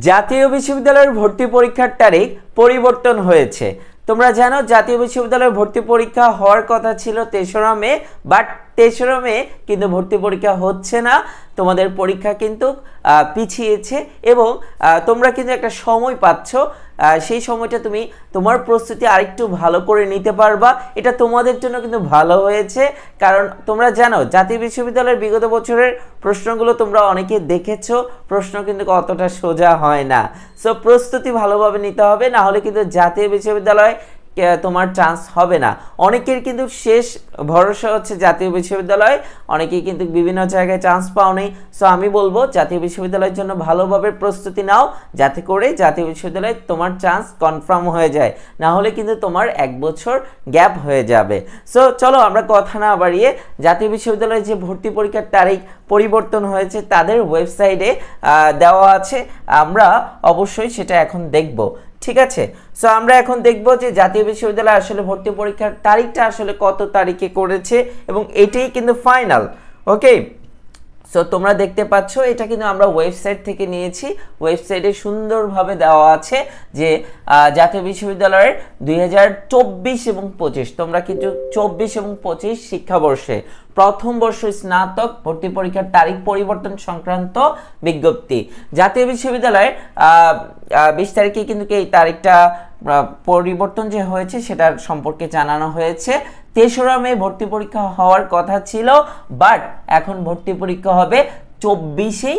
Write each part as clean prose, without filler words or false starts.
জাতীয় বিশ্ববিদ্যালয়ের ভর্তি পরীক্ষার তারিখ পরিবর্তন হয়েছে। তোমরা জানো জাতীয় বিশ্ববিদ্যালয়ের ভর্তি পরীক্ষা হওয়ার কথা ছিল ৩রা মে, বাট ৩রা মে কিন্তু ভর্তি পরীক্ষা হচ্ছে না। তোমাদের পরীক্ষা কিন্তু পিছিয়েছে এবং তোমরা কিন্তু একটা সময় পাচ্ছ। সেই সময়টা তুমি তোমার প্রস্তুতি আরেকটু ভালো করে নিতে পারবা। এটা তোমাদের জন্য কিন্তু ভালো হয়েছে, কারণ তোমরা জানো জাতীয় বিশ্ববিদ্যালয়ের বিগত বছরের প্রশ্নগুলো তোমরা অনেকে দেখেছো, প্রশ্ন কিন্তু অতটা সোজা হয় না। সো প্রস্তুতি ভালোভাবে নিতে হবে, না হলে কিন্তু জাতীয় বিশ্ববিদ্যালয় তোমার চান্স হবে না। অনেকের কিন্তু শেষ ভরসা হচ্ছে জাতীয় বিশ্ববিদ্যালয়, অনেকেই কিন্তু বিভিন্ন জায়গায় চান্স পাও নেই। সো আমি বলবো জাতীয় বিশ্ববিদ্যালয়ের জন্য ভালোভাবে প্রস্তুতি নাও, যাতে করে জাতীয় বিশ্ববিদ্যালয়ে তোমার চান্স কনফার্ম হয়ে যায়, না হলে কিন্তু তোমার 1 বছর গ্যাপ হয়ে যাবে। সো চলো আমরা কথা না বাড়িয়ে জাতীয় বিশ্ববিদ্যালয়ে যে ভর্তি পরীক্ষার তারিখ পরিবর্তন হয়েছে তাদের ওয়েবসাইটে দেওয়া আছে, আমরা অবশ্যই সেটা এখন দেখব। ঠিক আছে, সো আমরা এখন দেখব যে জাতীয় বিশ্ববিদ্যালয় আসলে ভর্তি পরীক্ষার তারিখটা আসলে কত তারিখে করেছে এবং এটাই কিন্তু ফাইনাল। ওকে, সো তোমরা দেখতে পাচ্ছ এটা কিন্তু আমরা ওয়েবসাইট থেকে নিয়েছি। ওয়েবসাইটে সুন্দরভাবে দেওয়া আছে যে জাতীয় বিশ্ববিদ্যালয়ের 2024 এবং 25, তোমরা কিন্তু 24 এবং 25 শিক্ষাবর্ষে প্রথম বর্ষ স্নাতক ভর্তি পরীক্ষার তারিখ পরিবর্তন সংক্রান্ত বিজ্ঞপ্তি। জাতীয় বিশ্ববিদ্যালয়ের 20 তারিখে কিন্তু এই তারিখটা পরিবর্তন যে হয়েছে সেটার সম্পর্কে জানানো হয়েছে। ৩রা মে ভর্তি পরীক্ষা হওয়ার কথা ছিল, বাট এখন ভর্তি পরীক্ষা হবে 24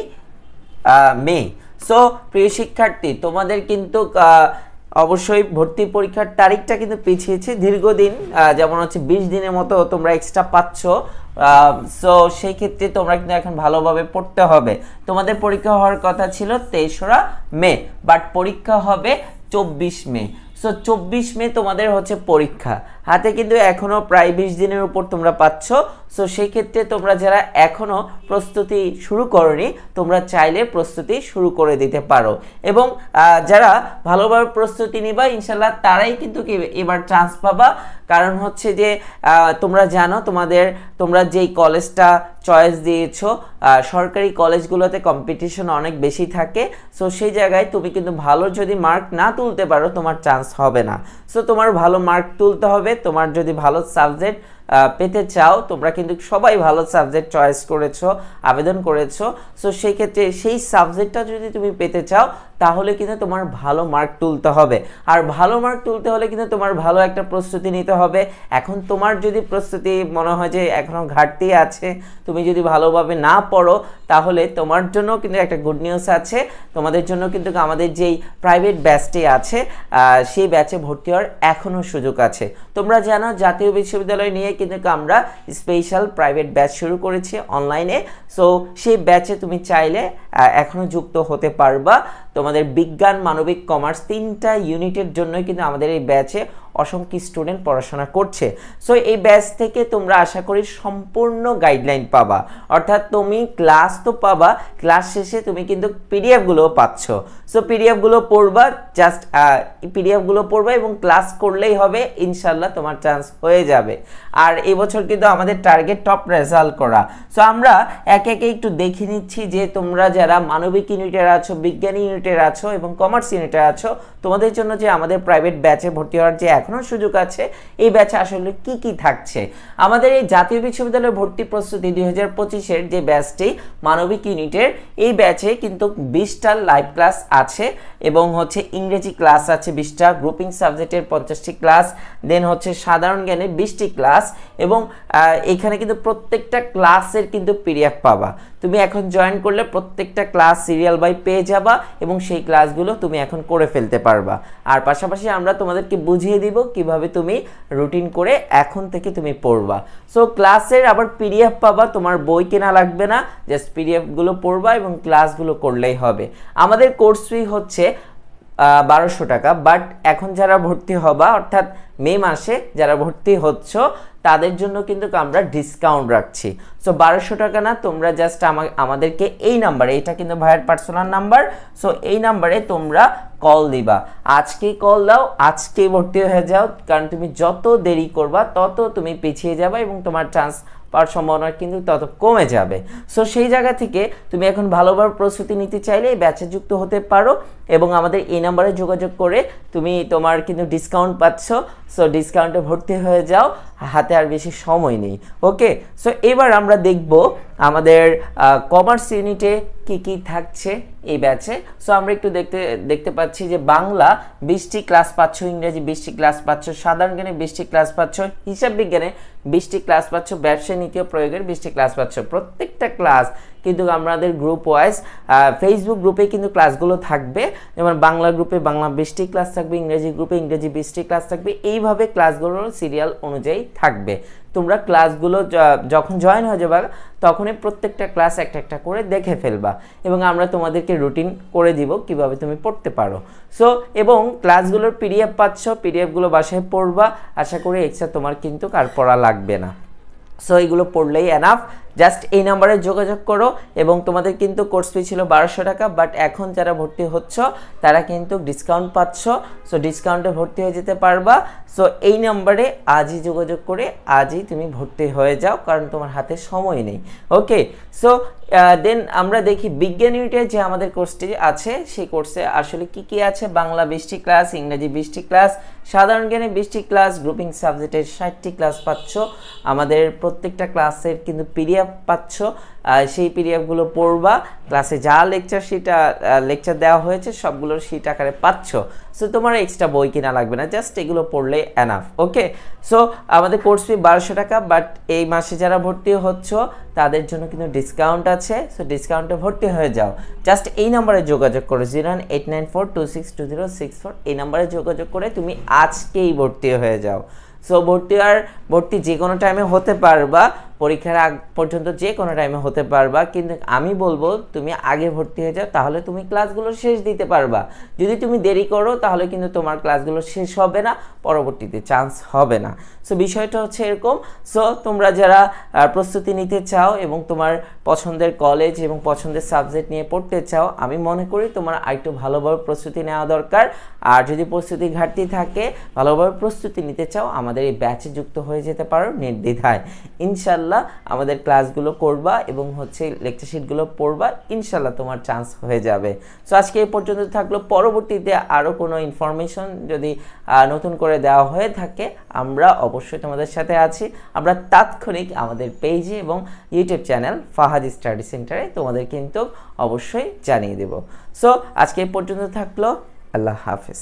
মে। সো প্রিয় শিক্ষার্থী, তোমাদের কিন্তু অবশ্যই ভর্তি পরীক্ষার তারিখটা কিন্তু পিছিয়েছে দীর্ঘদিন, যেমন হচ্ছে 20 দিনের মতো তোমরা এক্সট্রা পাচ্ছ। সো সেই ক্ষেত্রে তোমরা কিন্তু এখন ভালোভাবে পড়তে হবে। তোমাদের পরীক্ষা হওয়ার কথা ছিল ৩রা মে, বাট পরীক্ষা হবে 24 মে। সো 24 মে তোমাদের হচ্ছে পরীক্ষা, হাতে কিন্তু এখনো প্রায় 20 দিনের উপর তোমরা পাচ্ছ। সো সেই ক্ষেত্রে তোমরা যারা এখনো প্রস্তুতি শুরু করনি, তোমরা চাইলে প্রস্তুতি শুরু করে দিতে পারো এবং যারা ভালোভাবে প্রস্তুতি নিবা ইনশাল্লাহ তারাই কিন্তু এবার চান্স পাবা। কারণ হচ্ছে যে তোমরা জানো তোমরা যেই কলেজটা চয়েস দিয়েছো, সরকারি কলেজগুলোতে কম্পিটিশন অনেক বেশি থাকে। সো সেই জায়গায় তুমি কিন্তু ভালো যদি মার্ক না তুলতে পারো তোমার চান্স হবে না। সো তোমার ভালো মার্ক তুলতে হবে। তোমার যদি ভালো সাবজেক্ট পেতে চাও, তোমরা কিন্তু সবাই ভালো সাবজেক্ট চয়েস করেছো, আবেদন করেছো। সো সেই ক্ষেত্রে সেই সাবজেক্টটা যদি তুমি পেতে চাও তাহলে কিন্তু তোমার ভালো মার্ক তুলতে হবে, আর ভালো মার্ক তুলতে হলে কিন্তু তোমার ভালো একটা প্রস্তুতি নিতে হবে। এখন তোমার যদি প্রস্তুতি মনে হয় যে এখনো ঘাটতি আছে, তুমি যদি ভালোভাবে না পড়ো, তাহলে তোমার জন্য কিন্তু একটা গুড নিউজ আছে। তোমাদের জন্য কিন্তু আমাদের যেই প্রাইভেট ব্যাচটি আছে সেই ব্যাচে ভর্তি হওয়ার এখনও সুযোগ আছে। তোমরা জানো জাতীয় বিশ্ববিদ্যালয় নিয়ে কিন্তু আমরা স্পেশাল প্রাইভেট ব্যাচ শুরু করেছি অনলাইনে। সো সেই ব্যাচে তুমি চাইলে এখনও যুক্ত হতে পারবা। তোমাদের বিজ্ঞান, মানবিক, কমার্স 3টা ইউনিটের জন্যই কিন্তু আমাদের এই ব্যাচে অসংখ্য স্টুডেন্ট পড়াশোনা করছে। সো এই ব্যাচ থেকে তোমরা আশা করি সম্পূর্ণ গাইডলাইন পাবা, অর্থাৎ তুমি ক্লাস তো পাবা, ক্লাস শেষে তুমি কিন্তু পিডিএফগুলোও পাচ্ছ। সো পিডিএফগুলো পড়বা, জাস্ট পিডিএফগুলো পড়বা এবং ক্লাস করলেই হবে, ইনশাল্লাহ তোমার চান্স হয়ে যাবে। আর এবছর কিন্তু আমাদের টার্গেট টপ রেজাল্ট করা। সো আমরা একে একে একটু দেখে নিচ্ছি যে তোমরা যারা মানবিক ইউনিটের আছো, বিজ্ঞান ইউনিটের আছো এবং কমার্স ইউনিটের আছো, তোমাদের জন্য যে আমাদের প্রাইভেট ব্যাচে ভর্তি হওয়ার যে এখনো সুযোগ আছে, এই ব্যাচে আসলে কি কি থাকছে। আমাদের এই জাতীয় বিশ্ববিদ্যালয়ের ভর্তি প্রস্তুতি 2025-এর যে ব্যাচটি মানবিক ইউনিটের, এই ব্যাচে কিন্তু 20টা লাইভ ক্লাস আছে এবং হচ্ছে ইংরেজি ক্লাস আছে 20টা, গ্রুপিং সাবজেক্টের 50টি ক্লাস, দেন হচ্ছে সাধারণ জ্ঞানের 20টি ক্লাস এবং এখানে কিন্তু প্রত্যেকটা ক্লাসের কিন্তু পিডিএফ পাবা। তুমি এখন জয়েন করলে প্রত্যেকটা ক্লাস সিরিয়াল বাই পেয়ে যাবা এবং সেই ক্লাসগুলো তুমি এখন করে ফেলতে পারবা। আর পাশাপাশি আমরা তোমাদেরকে বুঝিয়ে দিব কিভাবে তুমি রুটিন করে এখন থেকে তুমি পড়বা। সো ক্লাসের আবার পিডিএফ পাবা, তোমার বই কেনা লাগবে না, জাস্ট পিডিএফগুলো পড়বা এবং ক্লাসগুলো করলেই হবে। আমাদের কোর্স ফি হচ্ছে 1200 টাকা, বাট এখন যারা ভর্তি হবা অর্থাৎ মে মাসে যারা ভর্তি হচ্ছ তাদের জন্য কিন্তু আমরা ডিসকাউন্ট রাখছি। সো 1200 টাকা না, তোমরা জাস্ট আমাদেরকে এই নাম্বারে, এটা কিন্তু ভাইয়ের পার্সোনাল নাম্বার, সো এই নাম্বারে তোমরা কল দিবা, আজকেই কল দাও, আজকেই ভর্তি হয়ে যাও। কারণ তুমি যত দেরি করবা তত তুমি পিছিয়ে যাবে এবং তোমার চান্স পাওয়ার সম্ভাবনা কিন্তু তত কমে যাবে। সো সেই জায়গা থেকে তুমি এখন ভালোভাবে প্রস্তুতি নিতে চাইলে এই ব্যাচে যুক্ত হতে পারো এবং আমাদের এই নাম্বারে যোগাযোগ করে তুমি তোমার কিন্তু ডিসকাউন্ট পাচ্ছ। সো ডিসকাউন্টে ভর্তি হয়ে যাও, হাতে আর বেশি সময় নেই। ওকে, সো এবার আমরা দেখব আমাদের কমার্স ইউনিটে কি থাকছে এই ব্যাচে। সো আমরা একটু দেখতে পাচ্ছি যে বাংলা 20টি ক্লাস পাচ্ছ, ইংরেজি 20টি ক্লাস পাচ্ছ, সাধারণ জ্ঞানে 20টি ক্লাস পাচ্ছ, হিসাব বিজ্ঞানে 20টি ক্লাস পাচ্ছ, ব্যবসায় নীতি ও প্রয়োগের 20টি ক্লাস পাচ্ছ। প্রত্যেকটা ক্লাস কিন্তু আমাদের গ্রুপ ওয়াইজ ফেসবুক গ্রুপে কিন্তু ক্লাসগুলো থাকবে। যেমন বাংলা গ্রুপে বাংলা 20টি ক্লাস থাকবে, ইংরেজি গ্রুপে ইংরেজি 20টি ক্লাস থাকবে। এইভাবে ক্লাসগুলোর সিরিয়াল অনুযায়ী থাকবে। তোমরা ক্লাসগুলো যখন জয়েন হয়ে যাবে তখনই প্রত্যেকটা ক্লাস একটা করে দেখে ফেলবা এবং আমরা তোমাদেরকে রুটিন করে দিব কিভাবে তুমি পড়তে পারো। সো এবং ক্লাসগুলোর পিডিএফ পাচ্ছ, পিডিএফগুলো বাসায় পড়বা। আশা করি এক্সট্রা তোমার কিন্তু আর পড়া লাগবে না। সো এগুলো পড়লেই এনাফ। জাস্ট এই নাম্বারে যোগাযোগ করো এবং তোমাদের কিন্তু কোর্স ফি ছিল 1200 টাকা, বাট এখন যারা ভর্তি হচ্ছ তারা কিন্তু ডিসকাউন্ট পাচ্ছ। সো ডিসকাউন্টে ভর্তি হয়ে যেতে পারবা। সো এই নাম্বারে আজই যোগাযোগ করে আজই তুমি ভর্তি হয়ে যাও, কারণ তোমার হাতে সময় নেই। ওকে, সো দেন আমরা দেখি বিজ্ঞান ইউনিটে যে আমাদের কোর্সটি আছে সেই কোর্সে আসলে কি আছে। বাংলা 20টি ক্লাস, ইংরেজি 20টি ক্লাস, সাধারণ জ্ঞানে 20টি ক্লাস, গ্রুপিং সাবজেক্টের 60টি ক্লাস পাচ্ছ। আমাদের প্রত্যেকটা ক্লাসের কিন্তু পিডিএফ পাচ্ছ, সেই পিডিএফগুলো পড়বা। ক্লাসে যা লেকচার দেওয়া হয়েছে সবগুলোর শীট আকারে পাচ্ছ। সো তোমার এক্সট্রা বই কিনা লাগবে না, জাস্ট এগুলো পড়লে এনাফ। ওকে, সো আমাদের কোর্স ফি 1200 টাকা, বাট এই মাসে যারা ভর্তি হচ্ছ তাদের জন্য কিন্তু ডিসকাউন্ট আছে। সো ডিসকাউন্টে ভর্তি হয়ে যাও। জাস্ট এই নাম্বারে যোগাযোগ করো 01894262064। এই নাম্বারে যোগাযোগ করে তুমি আজকেই ভর্তি হয়ে যাও। সো ভর্তি যে কোনো টাইমে হতে পারবা, পরীক্ষার আগ পর্যন্ত যে কোনো টাইমে হতে পারবা, কিন্তু আমি বলবো তুমি আগে ভর্তি হয়ে যাও, তাহলে তুমি ক্লাসগুলো শেষ দিতে পারবা। যদি তুমি দেরি করো তাহলে কিন্তু তোমার ক্লাসগুলো শেষ হবে না, পরবর্তীতে চান্স হবে না। সো বিষয়টা হচ্ছে এরকম। সো তোমরা যারা প্রস্তুতি নিতে চাও এবং তোমার পছন্দের কলেজ এবং পছন্দের সাবজেক্ট নিয়ে পড়তে চাও, আমি মনে করি তোমার আরেকটু ভালোভাবে প্রস্তুতি নেওয়া দরকার। আর যদি প্রস্তুতি ঘাটতি থাকে, ভালোভাবে প্রস্তুতি নিতে চাও, আমাদের এই ব্যাচে যুক্ত হয়ে যেতে পারো নির্দ্বিধায়। ইনশাল্লাহ আমাদের ক্লাসগুলো করবা এবং লেকচার শিটগুলো পড়বা, ইনশাল্লাহ তোমার চান্স হয়ে যাবে। সো আজকে এই পর্যন্ত থাকলো। পরবর্তীতে আরও কোনো ইনফরমেশন যদি নতুন করে দেওয়া হয়ে থাকে আমরা অবশ্যই তোমাদের সাথে আছি। আমরা তাৎক্ষণিক আমাদের পেজে এবং ইউটিউব চ্যানেল ফাহাদ স্টাডি সেন্টারে তোমাদের কিন্তু অবশ্যই জানিয়ে দেব। সো আজকে এই পর্যন্ত থাকলো। আল্লাহ হাফেজ।